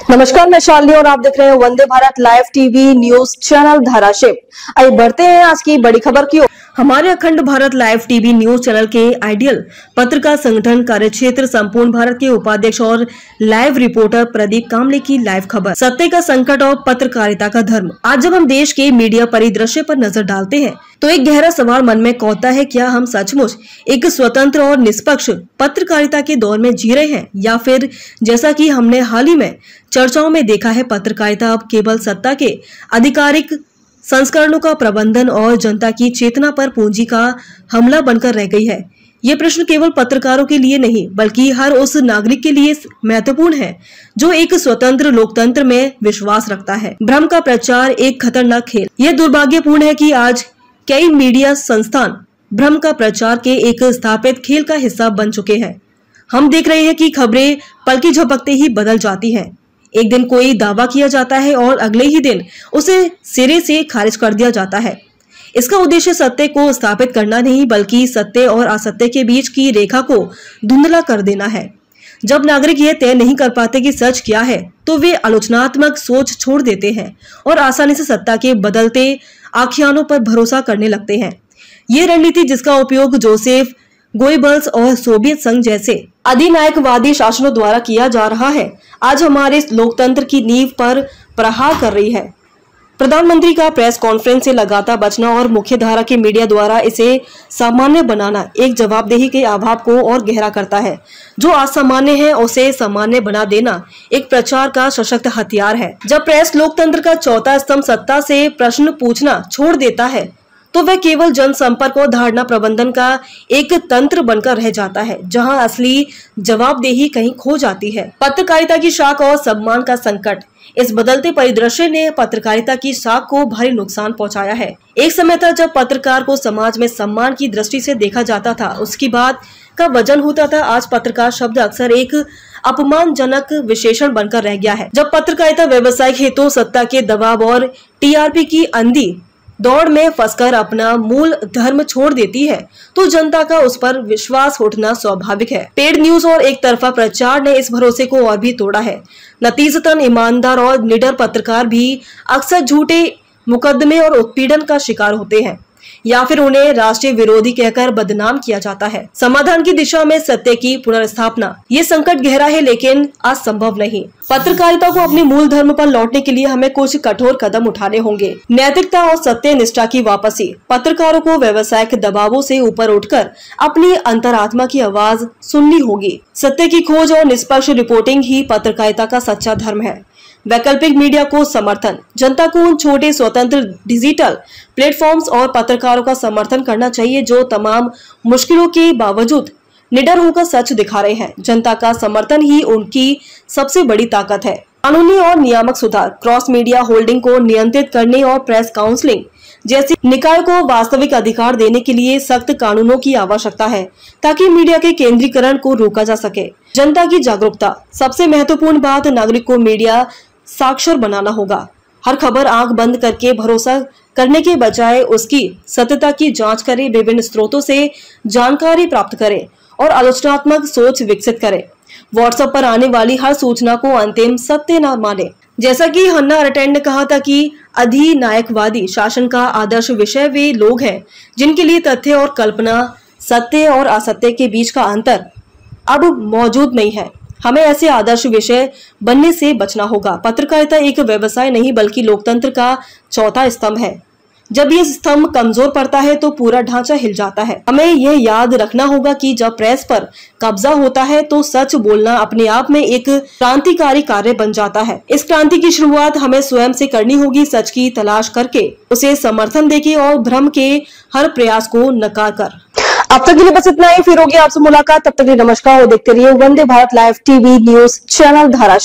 नमस्कार, मैं शालिनी और आप देख रहे हैं Vande Bharat live TV news channel Dharashiv. आइए बढ़ते हैं आज की बड़ी खबर की ओर। हमारे अखंड Bharat live TV news channel के आइडियल पत्रकार संगठन कार्यक्षेत्र संपूर्ण भारत के उपाध्यक्ष और लाइव रिपोर्टर प्रदीप कामले की लाइव खबर, सत्य का संकट और पत्रकारिता का धर्म। आज जब हम देश के मीडिया परिदृश्य पर नजर डालते हैं तो एक गहरा सवाल मन में कौता है, क्या हम सचमुच एक स्वतंत्र और निष्पक्ष पत्रकारिता के दौर में जी रहे हैं, या फिर जैसा कि हमने हाल ही में चर्चाओं में देखा है, पत्रकारिता अब केवल सत्ता के आधिकारिक संस्करणों का प्रबंधन और जनता की चेतना पर पूंजी का हमला बनकर रह गई है। ये प्रश्न केवल पत्रकारों के लिए नहीं बल्कि हर उस नागरिक के लिए महत्वपूर्ण है जो एक स्वतंत्र लोकतंत्र में विश्वास रखता है। भ्रम का प्रचार एक खतरनाक खेल। यह दुर्भाग्यपूर्ण है कि आज कई मीडिया संस्थान भ्रम का प्रचार के एक स्थापित खेल का हिस्सा बन चुके हैं। हम देख रहे हैं कि खबरें पलकी झपकते ही बदल जाती हैं। एक दिन कोई दावा किया जाता है और अगले ही दिन उसे सिरे से खारिज कर दिया जाता है। इसका उद्देश्य सत्य को स्थापित करना नहीं बल्कि सत्य और असत्य के बीच की रेखा को धुंधला कर देना है। जब नागरिक यह तय नहीं कर पाते कि सच क्या है तो वे आलोचनात्मक सोच छोड़ देते हैं और आसानी से सत्ता के बदलते आख्यानों पर भरोसा करने लगते हैं। ये रणनीति जिसका उपयोग जोसेफ गोइबल्स और सोवियत संघ जैसे अधिनायकवादी शासनों द्वारा किया जा रहा है, आज हमारे लोकतंत्र की नींव पर प्रहार कर रही है। प्रधानमंत्री का प्रेस कॉन्फ्रेंस से लगातार बचना और मुख्यधारा के मीडिया द्वारा इसे सामान्य बनाना एक जवाबदेही के अभाव को और गहरा करता है। जो असामान्य है उसे सामान्य बना देना एक प्रचार का सशक्त हथियार है। जब प्रेस लोकतंत्र का चौथा स्तंभ सत्ता से प्रश्न पूछना छोड़ देता है तो वह केवल जनसंपर्क और धारणा प्रबंधन का एक तंत्र बनकर रह जाता है, जहां असली जवाबदेही कहीं खो जाती है। पत्रकारिता की साख और सम्मान का संकट। इस बदलते परिदृश्य ने पत्रकारिता की साख को भारी नुकसान पहुंचाया है। एक समय था जब पत्रकार को समाज में सम्मान की दृष्टि से देखा जाता था, उसकी बात का वजन होता था। आज पत्रकार शब्द अक्सर एक अपमानजनक विशेषण बनकर रह गया है। जब पत्रकारिता व्यवसायिक हेतु सत्ता के दबाव और टीआरपी की अंधी दौड़ में फंसकर अपना मूल धर्म छोड़ देती है तो जनता का उस पर विश्वास उठना स्वाभाविक है। पेड न्यूज और एक तरफा प्रचार ने इस भरोसे को और भी तोड़ा है। नतीजतन ईमानदार और निडर पत्रकार भी अक्सर झूठे मुकदमे और उत्पीड़न का शिकार होते हैं या फिर उन्हें राष्ट्रीय विरोधी कहकर बदनाम किया जाता है। समाधान की दिशा में सत्य की पुनर्स्थापना। ये संकट गहरा है लेकिन असंभव नहीं। पत्रकारिता को अपने मूल धर्म पर लौटने के लिए हमें कुछ कठोर कदम उठाने होंगे। नैतिकता और सत्य निष्ठा की वापसी। पत्रकारों को व्यावसायिक दबावों से ऊपर उठकर अपनी अंतरात्मा की आवाज सुननी होगी। सत्य की खोज और निष्पक्ष रिपोर्टिंग ही पत्रकारिता का सच्चा धर्म है। वैकल्पिक मीडिया को समर्थन। जनता को उन छोटे स्वतंत्र डिजिटल प्लेटफॉर्म्स और पत्रकारों का समर्थन करना चाहिए जो तमाम मुश्किलों के बावजूद निडर होकर सच दिखा रहे हैं। जनता का समर्थन ही उनकी सबसे बड़ी ताकत है। कानूनी और नियामक सुधार। क्रॉस मीडिया होल्डिंग को नियंत्रित करने और प्रेस काउंसलिंग जैसे निकाय को वास्तविक अधिकार देने के लिए सख्त कानूनों की आवश्यकता है ताकि मीडिया के केंद्रीकरण को रोका जा सके। जनता की जागरूकता। सबसे महत्वपूर्ण बात, नागरिक को मीडिया साक्षर बनाना होगा। हर खबर आंख बंद करके भरोसा करने के बजाय उसकी सत्यता की जांच करे, विभिन्न स्रोतों से जानकारी प्राप्त करे और आलोचनात्मक सोच विकसित करे। व्हाट्सएप पर आने वाली हर सूचना को अंतिम सत्य न माने। जैसा कि हन्ना अरेंट ने कहा था कि अधिनायकवादी शासन का आदर्श विषय वे लोग हैं जिनके लिए तथ्य और कल्पना, सत्य और असत्य के बीच का अंतर अब मौजूद नहीं है। हमें ऐसे आदर्श विषय बनने से बचना होगा। पत्रकारिता एक व्यवसाय नहीं बल्कि लोकतंत्र का चौथा स्तंभ है। जब ये स्तंभ कमजोर पड़ता है तो पूरा ढांचा हिल जाता है। हमें यह याद रखना होगा कि जब प्रेस पर कब्जा होता है तो सच बोलना अपने आप में एक क्रांतिकारी कार्य बन जाता है। इस क्रांति की शुरुआत हमें स्वयं से करनी होगी। सच की तलाश करके उसे समर्थन देके और भ्रम के हर प्रयास को नकार कर। अब तक के लिए बस इतना ही। फिर होगी आपसे मुलाकात। तब तक के लिए नमस्कार और देखते रहिए Vande Bharat live TV news channel Dharashiv.